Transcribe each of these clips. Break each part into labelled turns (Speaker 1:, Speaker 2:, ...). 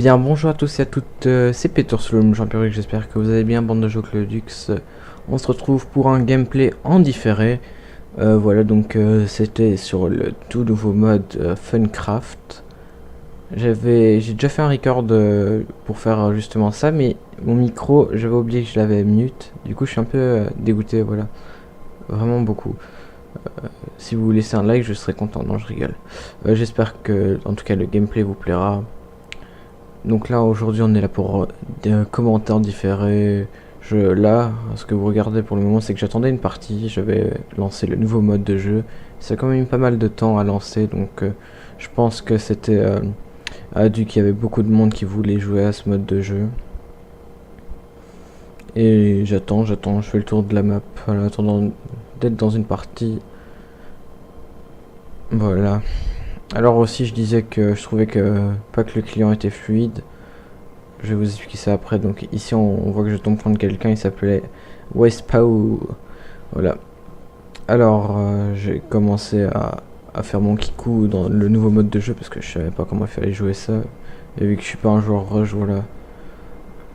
Speaker 1: Bien, bonjour à tous et à toutes, c'est Petersloom, Jean-Pierre, j'espère que vous allez bien, bande de jeux Clodux. On se retrouve pour un gameplay en différé. Voilà, donc c'était sur le tout nouveau mode Funcraft. J'ai déjà fait un record pour faire justement ça, mais mon micro, j'avais oublié que je l'avais mute. Du coup, je suis un peu dégoûté, voilà. Vraiment beaucoup. Si vous laissez un like, je serai content. Non, je rigole. J'espère que, en tout cas, le gameplay vous plaira. Donc là aujourd'hui on est là pour des commentaires différés. Là, ce que vous regardez pour le moment, c'est que j'attendais une partie. J'avais lancé le nouveau mode de jeu. Ça a quand même eu pas mal de temps à lancer, donc je pense que c'était dû qu'il y avait beaucoup de monde qui voulait jouer à ce mode de jeu. Et j'attends, je fais le tour de la map en attendant d'être dans une partie. Voilà. Alors aussi je disais que je trouvais que pas que le client était fluide. Je vais vous expliquer ça après. Donc ici on voit que je tombe prendre quelqu'un, il s'appelait Westpau. Voilà. Alors j'ai commencé à faire mon kikou dans le nouveau mode de jeu parce que je savais pas comment il fallait jouer ça. Et vu que je suis pas un joueur rush, voilà.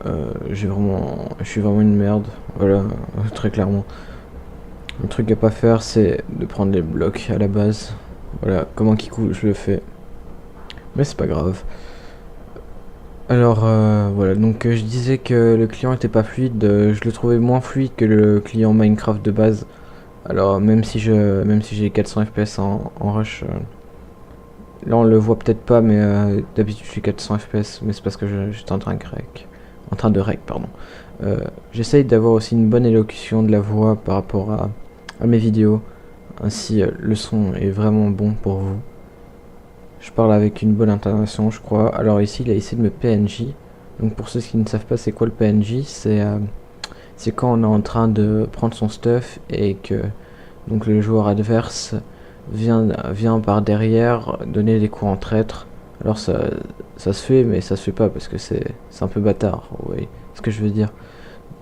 Speaker 1: Je suis vraiment une merde. Voilà, très clairement. Le truc à pas faire, c'est de prendre les blocs à la base. Voilà, comme un kikou je le fais. Mais c'est pas grave. Alors voilà, donc je disais que le client était pas fluide, je le trouvais moins fluide que le client Minecraft de base. Alors même si j'ai 400 FPS en rush, là on le voit peut-être pas, mais d'habitude je suis 400 FPS, mais c'est parce que j'étais en train de rec, pardon. J'essaye d'avoir aussi une bonne élocution de la voix par rapport à mes vidéos, ainsi le son est vraiment bon pour vous. Je parle avec une bonne intonation, je crois. Alors ici, il a essayé de me PNJ. Donc pour ceux qui ne savent pas c'est quoi le PNJ, c'est quand on est en train de prendre son stuff et que donc le joueur adverse vient par derrière donner des coups en traître. Alors ça se fait, mais ça se fait pas parce que c'est un peu bâtard, vous voyez ce que je veux dire.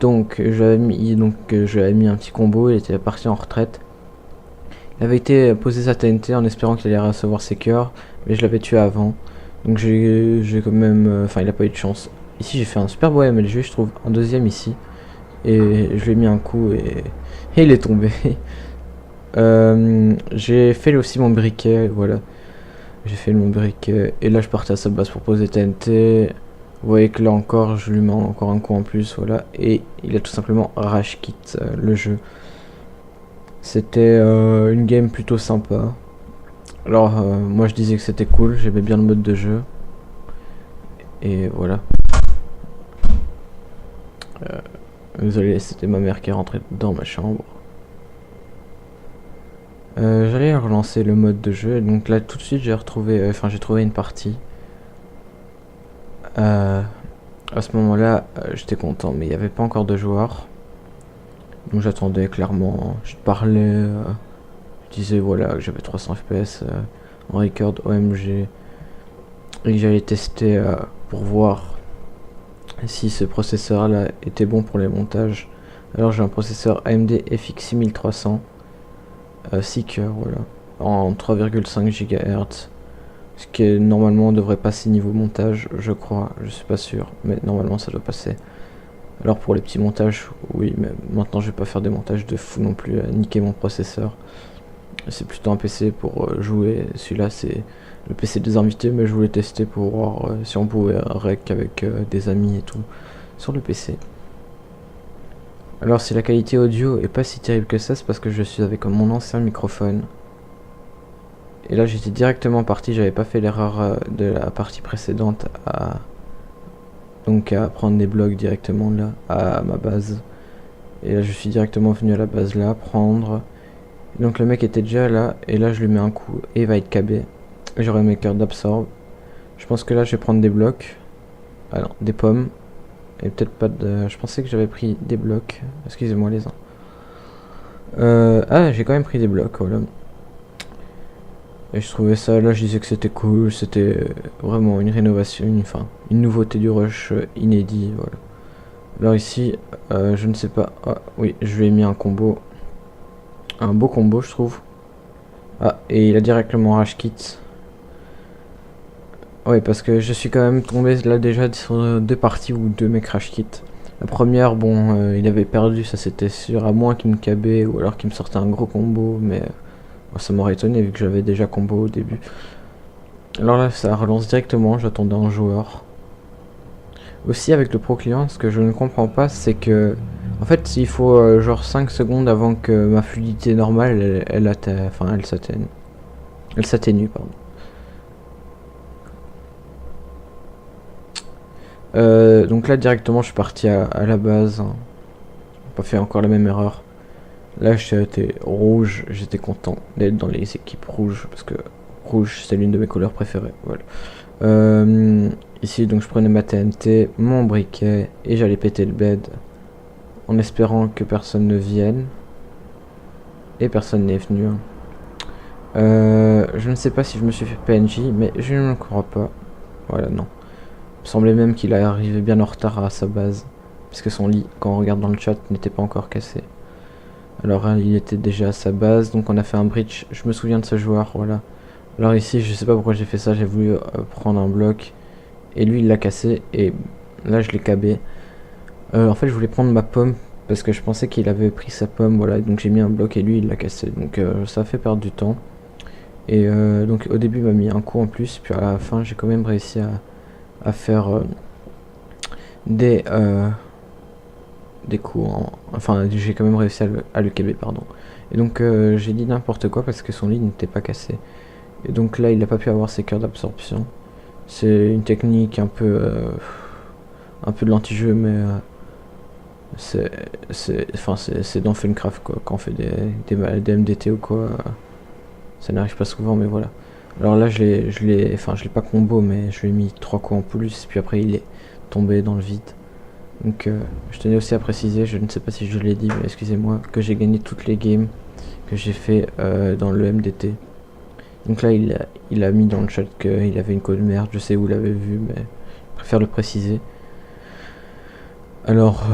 Speaker 1: Donc j'avais mis un petit combo, il était parti en retraite. Il avait été posé sa TNT en espérant qu'il allait recevoir ses cœurs, mais je l'avais tué avant. Donc j'ai quand même... Enfin, il a pas eu de chance. Ici, j'ai fait un super beau MLG, je trouve, en deuxième ici. Et je lui ai mis un coup et il est tombé. J'ai fait aussi mon briquet, voilà. J'ai fait mon briquet. Et là, je partais à sa base pour poser TNT. Vous voyez que là encore, je lui mets encore un coup en plus, voilà. Et il a tout simplement rage quit le jeu. C'était une game plutôt sympa. Alors moi je disais que c'était cool, j'aimais bien le mode de jeu. Et voilà. Désolé, c'était ma mère qui est rentrée dans ma chambre. J'allais relancer le mode de jeu, et donc là tout de suite j'ai retrouvé, j'ai trouvé une partie. À ce moment-là, j'étais content, mais il n'y avait pas encore de joueurs. Donc j'attendais clairement, je parlais, je disais voilà que j'avais 300 FPS en record OMG. Et que j'allais tester pour voir si ce processeur là était bon pour les montages. Alors j'ai un processeur AMD FX 6300 6 cœurs, voilà, en 3,5 GHz, ce qui est, normalement devrait passer niveau montage, je crois, je suis pas sûr, mais normalement ça doit passer. Alors pour les petits montages, oui, mais maintenant je vais pas faire des montages de fou non plus à niquer mon processeur. C'est plutôt un PC pour jouer, celui-là c'est le PC des invités, mais je voulais tester pour voir si on pouvait rec avec des amis et tout sur le PC. Alors si la qualité audio est pas si terrible que ça, c'est parce que je suis avec mon ancien microphone. Et là j'étais directement parti, j'avais pas fait l'erreur de la partie précédente à prendre des blocs directement là à ma base. Et là je suis directement venu à la base là, prendre. Donc le mec était déjà là, et là je lui mets un coup et il va être KB. J'aurai mes cœurs d'absorbe. Je pense que là je vais prendre des blocs. Ah non, des pommes. Et peut-être pas de... Je pensais que j'avais pris des blocs. Excusez-moi les uns. Ah, j'ai quand même pris des blocs, voilà. Et je trouvais ça, là je disais que c'était cool. C'était vraiment une rénovation, une nouveauté du rush inédit, voilà. Alors ici, je ne sais pas... Ah oui, je lui ai mis un combo. Un beau combo je trouve. Ah, et il a directement rage kit. Ouais, parce que je suis quand même tombé là déjà sur deux parties où deux mecs crash kit. La première, bon, il avait perdu, ça c'était sûr, à moins qu'il me cabait ou alors qu'il me sortait un gros combo, mais ça m'aurait étonné vu que j'avais déjà combo au début. Alors là, ça relance directement, j'attendais un joueur. Aussi avec le pro client, ce que je ne comprends pas, c'est que en fait il faut genre 5 secondes avant que ma fluidité normale elle s'atténue pardon. Donc là directement je suis parti à la base, hein. Pas fait encore la même erreur. Là j'étais rouge, j'étais content d'être dans les équipes rouges parce que rouge c'est l'une de mes couleurs préférées. Voilà. Ici donc je prenais ma TNT, mon briquet et j'allais péter le bed en espérant que personne ne vienne. Et personne n'est venu. Hein. Je ne sais pas si je me suis fait PNJ, mais je ne le crois pas. Voilà, non. Il me semblait même qu'il arrivait bien en retard à sa base. Parce que son lit, quand on regarde dans le chat, n'était pas encore cassé. Alors il était déjà à sa base, donc on a fait un breach. Je me souviens de ce joueur, voilà. Alors ici, je sais pas pourquoi j'ai fait ça, j'ai voulu prendre un bloc. Et lui, il l'a cassé, et là, je l'ai cabé. En fait, je voulais prendre ma pomme, parce que je pensais qu'il avait pris sa pomme, voilà. Donc j'ai mis un bloc, et lui, il l'a cassé. Donc ça a fait perdre du temps. Et donc au début, il m'a mis un coup en plus, puis à la fin, j'ai quand même réussi à faire des... des coups enfin j'ai quand même réussi à le caber pardon, et donc j'ai dit n'importe quoi parce que son lit n'était pas cassé, et donc là il n'a pas pu avoir ses cœurs d'absorption. C'est une technique un peu de l'anti-jeu, mais c'est dans Funcraft quoi, quand on fait des MDT ou quoi, ça n'arrive pas souvent, mais voilà. Alors là je l'ai pas combo, mais je lui ai mis 3 coups en plus, puis après il est tombé dans le vide. Donc je tenais aussi à préciser, je ne sais pas si je l'ai dit, mais excusez-moi, que j'ai gagné toutes les games que j'ai fait dans le MDT. Donc là il a mis dans le chat qu'il avait une code merde, je sais où vous l'avez vu, mais je préfère le préciser. Alors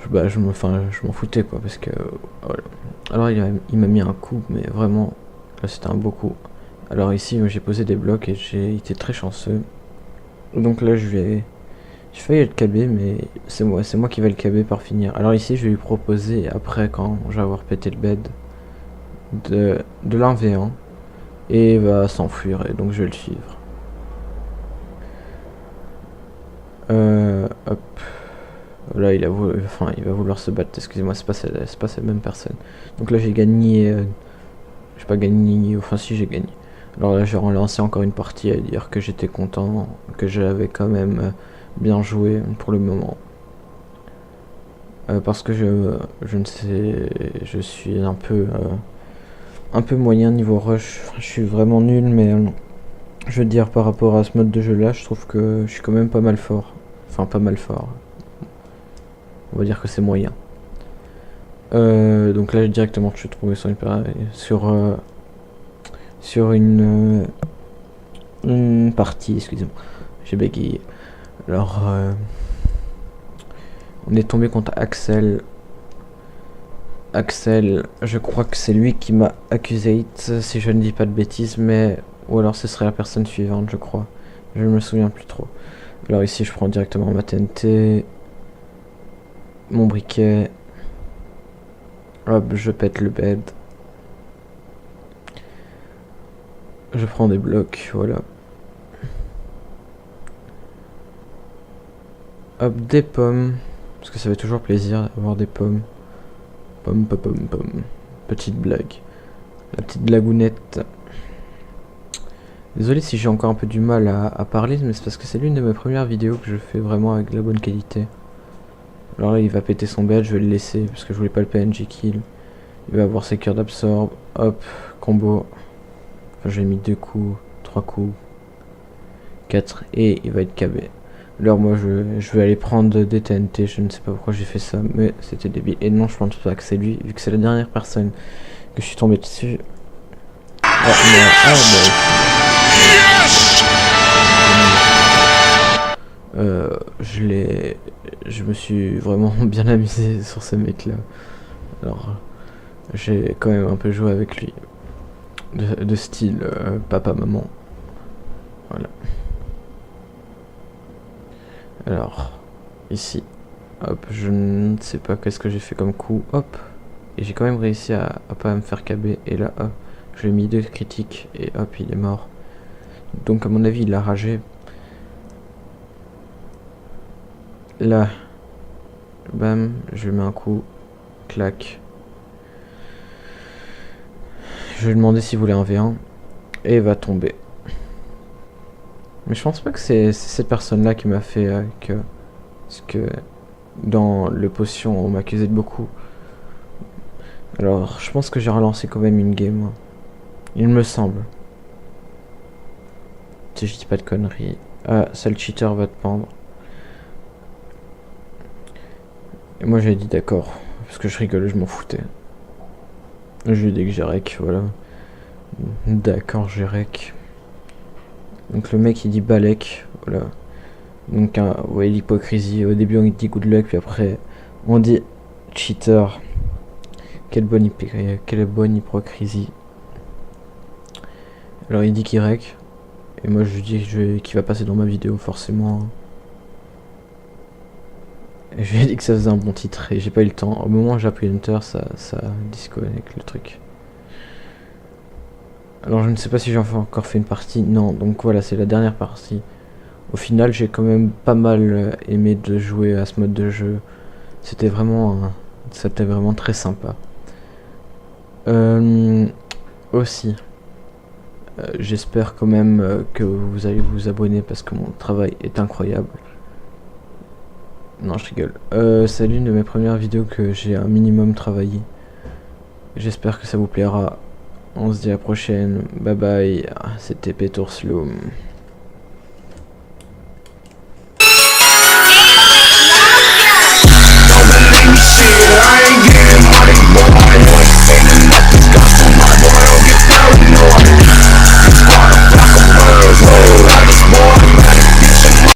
Speaker 1: je m'en foutais quoi, parce que voilà. Alors il m'a mis un coup, mais vraiment là c'était un beau coup. Alors ici j'ai posé des blocs et j'ai été très chanceux. Donc là j'ai failli le KB, mais c'est moi qui vais le KB par finir. Alors ici, je vais lui proposer, après, quand je vais avoir pété le bed, de l'1v1, et il va s'enfuir, et donc je vais le suivre. Hop. Là, il va vouloir se battre, excusez-moi, c'est pas cette même personne. Donc là, j'ai gagné, j'ai pas gagné, enfin si, j'ai gagné. Alors là, j'ai relancé encore une partie à dire que j'étais content, que j'avais quand même bien joué pour le moment. Parce que je ne sais, je suis un peu moyen niveau rush. Enfin, je suis vraiment nul, mais je veux dire par rapport à ce mode de jeu là, je trouve que je suis quand même pas mal fort. Enfin pas mal fort. On va dire que c'est moyen. Donc là directement je suis tombé sur une partie, excusez-moi, j'ai bégayé. Alors on est tombé contre Axel. Axel, je crois que c'est lui qui m'a accusé, si je ne dis pas de bêtises, mais... Ou alors ce serait la personne suivante, je crois. Je ne me souviens plus trop. Alors ici, je prends directement ma TNT. Mon briquet. Hop, je pète le bed. Je prends des blocs, voilà. Hop, des pommes. Parce que ça fait toujours plaisir d'avoir des pommes. Pomme. Petite blague. La petite blagounette. Désolé si j'ai encore un peu du mal à parler, mais c'est parce que c'est l'une de mes premières vidéos que je fais vraiment avec de la bonne qualité. Alors là, il va péter son bed, je vais le laisser parce que je voulais pas le PNJ kill. Il va avoir ses cœurs d'absorbe. Hop, combo. Enfin, j'ai mis 2 coups, 3 coups, 4 et il va être KB. Alors moi je vais aller prendre des TNT, je ne sais pas pourquoi j'ai fait ça, mais c'était débile. Et non, je pense pas que c'est lui, vu que c'est la dernière personne que je suis tombé dessus. Je me suis vraiment bien amusé sur ce mec là. Alors j'ai quand même un peu joué avec lui de style papa maman, voilà. Alors, ici, hop, je ne sais pas qu'est-ce que j'ai fait comme coup, hop. Et j'ai quand même réussi à pas me faire caber. Et là, hop, je lui ai mis 2 critiques et hop, il est mort. Donc à mon avis, il a ragé. Là, bam, je lui mets un coup, clac. Je vais lui demander s'il voulait un V1 et il va tomber. Mais je pense pas que c'est cette personne-là qui m'a fait que... Parce que dans le potion, on m'accusait de beaucoup. Alors, je pense que j'ai relancé quand même une game. Il me semble. Si je dis pas de conneries. Ah, ça le cheater va te pendre. Et moi j'ai dit d'accord. Parce que je rigolais, je m'en foutais. Je lui ai dit que j'ai rec, voilà. D'accord, j'ai rec. Donc le mec il dit Balek, voilà. Donc ouais, l'hypocrisie. Au début on dit good luck, puis après on dit cheater. Quelle bonne hypocrisie. Alors il dit qu'il rec. Et moi je lui dis qu'il va passer dans ma vidéo forcément. Et je lui ai dit que ça faisait un bon titre et j'ai pas eu le temps. Au moment où j'ai appuyé Enter, ça disconnecte le truc. Alors je ne sais pas si j'ai encore fait une partie. Non, donc voilà, c'est la dernière partie. Au final, j'ai quand même pas mal aimé de jouer à ce mode de jeu. C'était vraiment très sympa. Aussi, j'espère quand même que vous allez vous abonner parce que mon travail est incroyable. Non, je rigole. C'est l'une de mes premières vidéos que j'ai un minimum travaillé. J'espère que ça vous plaira. On se dit à la prochaine. Bye bye. C'était Petour Sloom.